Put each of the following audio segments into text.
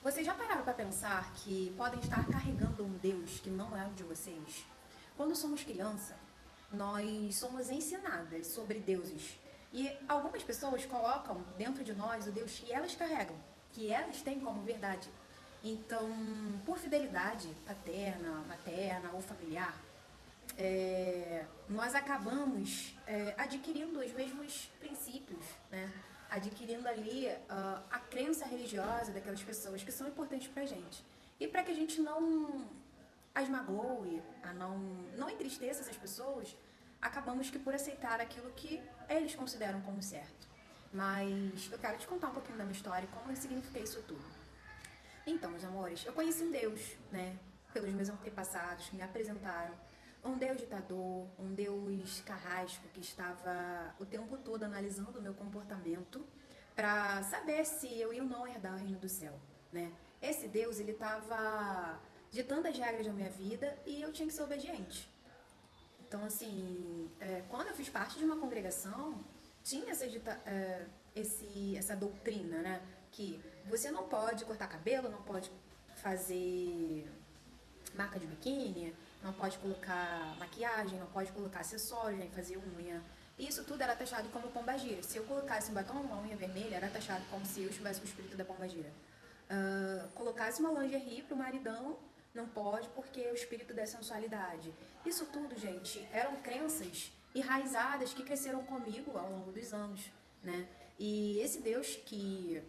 Vocês já pararam para pensar que podem estar carregando um Deus que não é o de vocês? Quando somos criança, nós somos ensinadas sobre deuses. E algumas pessoas colocam dentro de nós o Deus que elas carregam, que elas têm como verdade. Então, por fidelidade paterna, materna ou familiar, nós acabamos adquirindo os mesmos princípios, né? Adquirindo ali a crença religiosa daquelas pessoas que são importantes pra gente. E para que a gente não as magoe, não entristeça essas pessoas, acabamos que por aceitar aquilo que eles consideram como certo. Mas eu quero te contar um pouquinho da minha história e como eu signifiquei isso tudo. Então, meus amores, eu conheci um Deus, né? Pelos meus antepassados que me apresentaram. Um Deus ditador, um Deus carrasco que estava o tempo todo analisando o meu comportamento para saber se eu ia ou não herdar o reino do céu, né? Esse Deus, ele estava ditando as regras da minha vida e eu tinha que ser obediente. Então, assim, quando eu fiz parte de uma congregação, tinha essa doutrina, né? Que você não pode cortar cabelo, não pode fazer marca de biquíni, não pode colocar maquiagem, não pode colocar acessórios, nem fazer unha. Isso tudo era taxado como pombagira. Se eu colocasse um batom, uma unha vermelha, era taxado como se eu estivesse com o espírito da pombagira. Colocasse uma lingerie pro maridão, não pode porque é o espírito da sensualidade. Isso tudo, gente, eram crenças enraizadas que cresceram comigo ao longo dos anos, né? E esse Deus que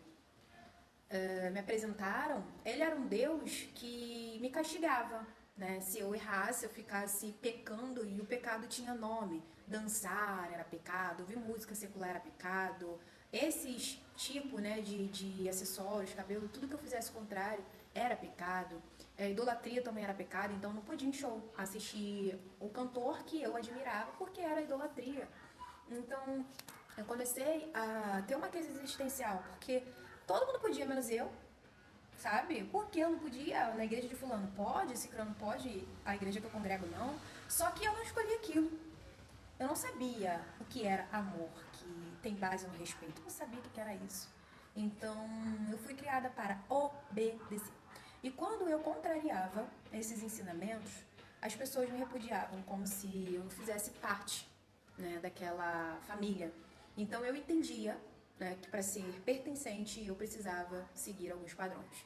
me apresentaram, ele era um Deus que me castigava, né? Se eu errasse, eu ficasse pecando e o pecado tinha nome. Dançar era pecado, ouvir música secular era pecado. Esses tipos, né, de acessórios, cabelo, tudo que eu fizesse contrário era pecado. Idolatria também era pecado, então não podia ir em show assistir o cantor que eu admirava porque era idolatria. Então, eu comecei a ter uma crise existencial, porque todo mundo podia, menos eu, sabe? Por que eu não podia na igreja de fulano? Pode, ciclano pode, a igreja que eu congrego não. Só que eu não escolhi aquilo. Eu não sabia o que era amor, que tem base no respeito. Eu não sabia o que era isso. Então, eu fui criada para obedecer. E quando eu contrariava esses ensinamentos, as pessoas me repudiavam como se eu não fizesse parte, né, daquela família. Então eu entendia, né, que para ser pertencente eu precisava seguir alguns padrões.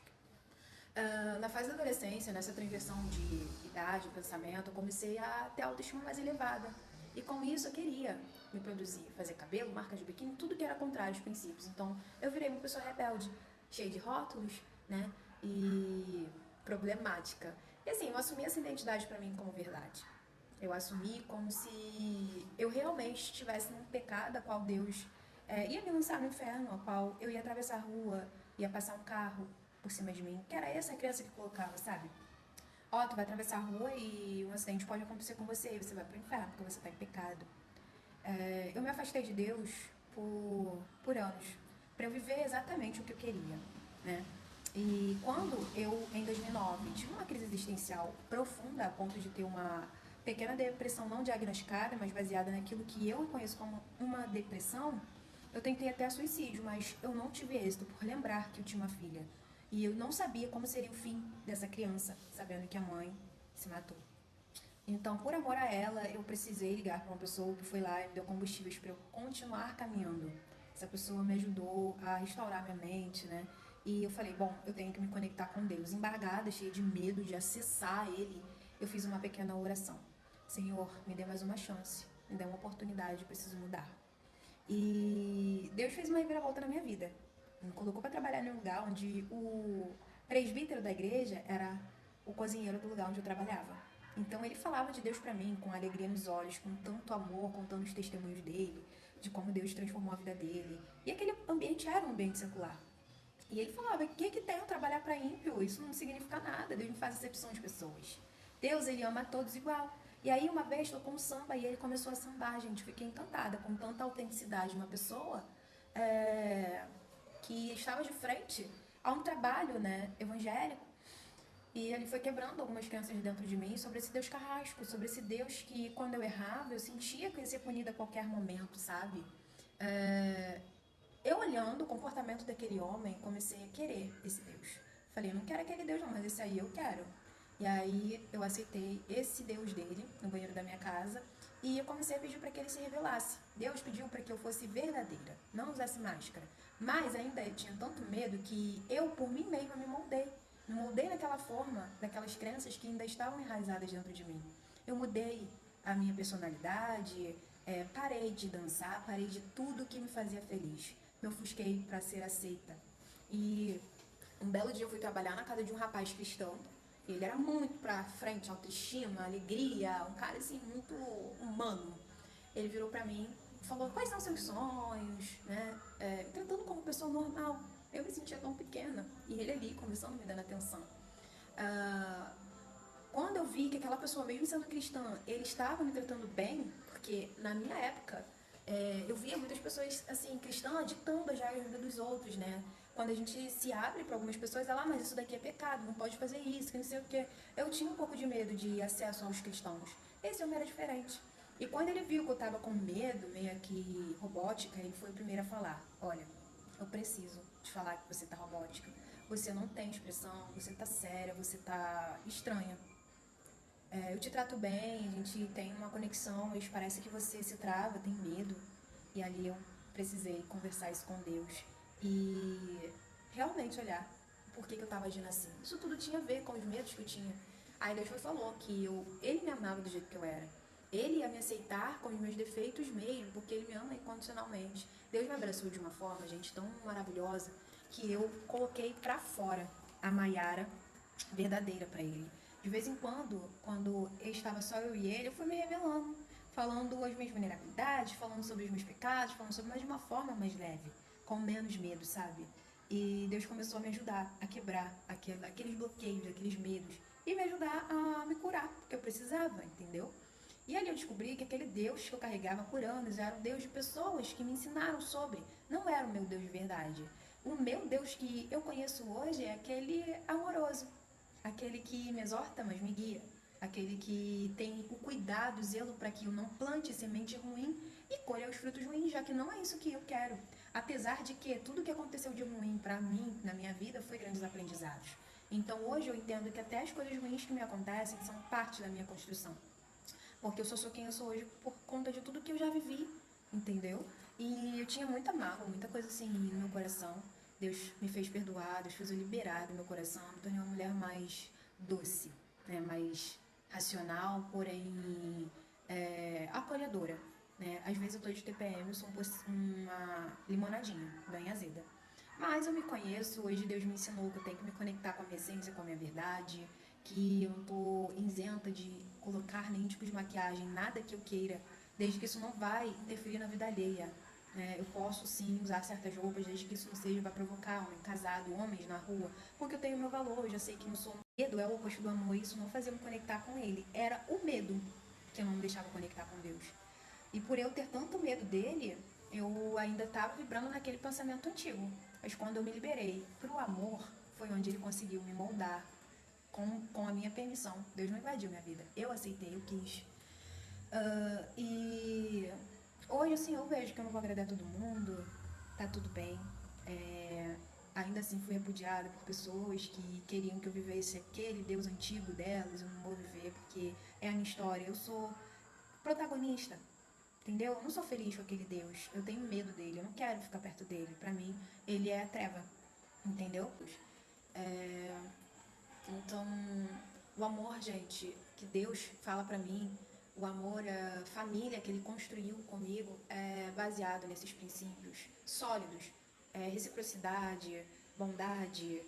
Na fase da adolescência, nessa transição de idade, pensamento, eu comecei a ter autoestima mais elevada. E com isso eu queria me produzir, fazer cabelo, marca de biquíni, tudo que era contrário aos princípios. Então eu virei uma pessoa rebelde, cheia de rótulos, né? E problemática. E assim, eu assumi essa identidade para mim como verdade. Eu assumi como se eu realmente estivesse num pecado a qual Deus ia me lançar no inferno, a qual eu ia atravessar a rua, ia passar um carro por cima de mim, que era essa criança que colocava, sabe? Ó, tu vai atravessar a rua e um acidente pode acontecer com você e você vai pro inferno porque você tá em pecado. Eu me afastei de Deus por anos, para eu viver exatamente o que eu queria, né? E quando eu, em 2009, tive uma crise existencial profunda, a ponto de ter uma pequena depressão não diagnosticada, mas baseada naquilo que eu conheço como uma depressão, eu tentei até suicídio, mas eu não tive êxito por lembrar que eu tinha uma filha. E eu não sabia como seria o fim dessa criança, sabendo que a mãe se matou. Então, por amor a ela, eu precisei ligar para uma pessoa que foi lá e me deu combustíveis para eu continuar caminhando. Essa pessoa me ajudou a restaurar minha mente, né? E eu falei, bom, eu tenho que me conectar com Deus. Embargada, cheia de medo de acessar Ele, eu fiz uma pequena oração. Senhor, me dê mais uma chance, me dê uma oportunidade, eu preciso mudar. E Deus fez uma reviravolta na minha vida. Me colocou para trabalhar em um lugar onde o presbítero da igreja era o cozinheiro do lugar onde eu trabalhava. Então ele falava de Deus para mim com alegria nos olhos, com tanto amor, contando os testemunhos dele, de como Deus transformou a vida dele. E aquele ambiente era um ambiente secular. E ele falava: o que, que tem eu trabalhar para ímpio? Isso não significa nada. Deus não faz acepção de pessoas. Deus, ele ama a todos igual. E aí, uma vez, tocou um samba e ele começou a sambar, gente. Fiquei encantada com tanta autenticidade. Uma pessoa que estava de frente a um trabalho, né, evangélico. E ele foi quebrando algumas crenças dentro de mim sobre esse Deus carrasco, sobre esse Deus que, quando eu errava, eu sentia que eu ia ser punida a qualquer momento, sabe? Eu olhando o comportamento daquele homem, comecei a querer esse Deus. Falei, eu não quero aquele Deus não, mas esse aí eu quero. E aí eu aceitei esse Deus dele no banheiro da minha casa e eu comecei a pedir para que ele se revelasse. Deus pediu para que eu fosse verdadeira, não usasse máscara. Mas ainda eu tinha tanto medo que eu, por mim mesma, me moldei. Me moldei daquela forma, daquelas crenças que ainda estavam enraizadas dentro de mim. Eu mudei a minha personalidade, parei de dançar, parei de tudo que me fazia feliz. Me ofusquei para ser aceita. E um belo dia eu fui trabalhar na casa de um rapaz cristão. Ele era muito pra frente, autoestima, alegria, um cara assim, muito humano. Ele virou pra mim e falou: quais são seus sonhos, né? Tratando como pessoa normal. Eu me sentia tão pequena. E ele ali, conversando, me dando atenção. Ah, Quando eu vi que aquela pessoa, mesmo sendo cristã, ele estava me tratando bem, porque na minha época eu via muitas pessoas assim, cristãs, ditando já a vida dos outros, né? Quando a gente se abre para algumas pessoas, ela, mas isso daqui é pecado, não pode fazer isso, que não sei o quê. Eu tinha um pouco de medo de acesso aos cristãos. Esse homem era diferente. E quando ele viu que eu tava com medo, meio que robótica, ele foi o primeiro a falar: olha, eu preciso te falar que você tá robótica. Você não tem expressão, você tá séria, você tá estranha. Eu te trato bem, a gente tem uma conexão, mas parece que você se trava, tem medo. E ali eu precisei conversar isso com Deus e realmente olhar por que eu estava agindo assim. Isso tudo tinha a ver com os medos que eu tinha. Aí Deus falou que ele me amava do jeito que eu era. Ele ia me aceitar com os meus defeitos mesmo, porque ele me ama incondicionalmente. Deus me abraçou de uma forma, gente, tão maravilhosa, que eu coloquei pra fora a Maiara verdadeira para ele. De vez em quando estava só eu e ele, eu fui me revelando, falando as minhas vulnerabilidades, falando sobre os meus pecados, falando sobre, mas de uma forma mais leve, com menos medo, sabe? E Deus começou a me ajudar a quebrar aqueles bloqueios, aqueles medos, e me ajudar a me curar, porque eu precisava, entendeu? E ali eu descobri que aquele Deus que eu carregava por anos era um Deus de pessoas que me ensinaram sobre, não era o meu Deus de verdade. O meu Deus que eu conheço hoje é aquele amoroso, aquele que me exorta, mas me guia, aquele que tem o cuidado, o zelo para que eu não plante semente ruim e colha os frutos ruins, já que não é isso que eu quero. Apesar de que tudo que aconteceu de ruim para mim na minha vida foi grandes aprendizados. Então hoje eu entendo que até as coisas ruins que me acontecem são parte da minha construção. Porque eu só sou quem eu sou hoje por conta de tudo que eu já vivi, entendeu? E eu tinha muita mágoa, muita coisa assim no meu coração. Deus me fez perdoar, Deus fez eu liberar do meu coração, me tornei uma mulher mais doce, né? Mais racional, porém acolhedora. Né? Às vezes eu tô de TPM, eu sou uma limonadinha, bem azeda. Mas eu me conheço, hoje Deus me ensinou que eu tenho que me conectar com a minha essência, com a minha verdade, que eu não tô isenta de colocar nenhum tipo de maquiagem, nada que eu queira, desde que isso não vai interferir na vida alheia. Eu posso sim usar certas roupas, desde que isso não seja para provocar homem casado, homens na rua, porque eu tenho meu valor, eu já sei que não sou. Medo é o oposto do amor, isso não fazia me conectar com ele. Era o medo que eu não me deixava conectar com Deus. E por eu ter tanto medo dele, eu ainda estava vibrando naquele pensamento antigo. Mas quando eu me liberei pro amor, foi onde ele conseguiu me moldar com a minha permissão. Deus não invadiu minha vida. Eu aceitei, eu quis. E hoje, assim, eu vejo que eu não vou agradar todo mundo, tá tudo bem. É, Ainda assim fui repudiada por pessoas que queriam que eu vivesse aquele Deus antigo delas. Eu não vou viver porque é a minha história. Eu sou protagonista, entendeu? Eu não sou feliz com aquele Deus. Eu tenho medo dele, eu não quero ficar perto dele. Pra mim, ele é a treva, entendeu? É, então, o amor, gente, que Deus fala pra mim, o amor, a família que ele construiu comigo é baseado nesses princípios sólidos. Reciprocidade, bondade,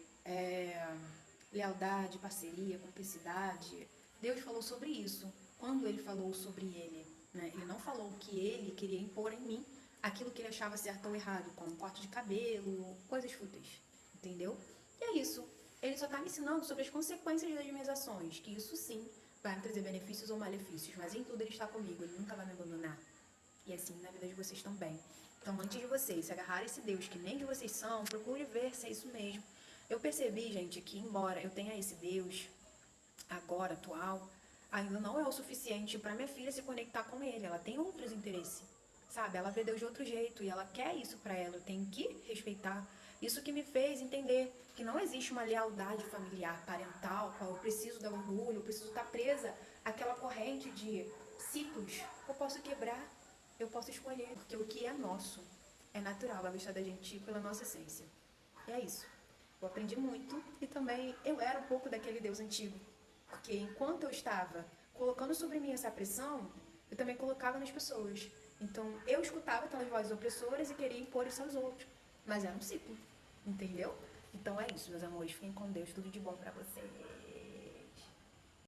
lealdade, parceria, cumplicidade. Deus falou sobre isso quando ele falou sobre ele. Né? Ele não falou que ele queria impor em mim aquilo que ele achava certo ou errado, como corte de cabelo, coisas fúteis. Entendeu? E é isso. Ele só está me ensinando sobre as consequências das minhas ações, que isso sim vai me trazer benefícios ou malefícios, mas em tudo ele está comigo, ele nunca vai me abandonar. E assim na vida de vocês também. Então, antes de vocês se agarrarem a esse Deus que nem de vocês são, procure ver se é isso mesmo. Eu percebi, gente, que embora eu tenha esse Deus agora, atual, ainda não é o suficiente para minha filha se conectar com ele. Ela tem outros interesses, sabe? Ela vê Deus de outro jeito e ela quer isso para ela. Eu tenho que respeitar Isso que me fez entender que não existe uma lealdade familiar, parental, qual eu preciso dar orgulho, eu preciso estar presa àquela corrente de ciclos. Eu posso quebrar, eu posso escolher, porque o que é nosso é natural, vai gostar da gente pela nossa essência. E é isso. Eu aprendi muito e também eu era um pouco daquele Deus antigo. Porque enquanto eu estava colocando sobre mim essa pressão, eu também colocava nas pessoas. Então eu escutava aquelas vozes opressoras e queria impor isso aos outros. Mas era um ciclo, entendeu? Então é isso, meus amores. Fiquem com Deus. Tudo de bom pra vocês.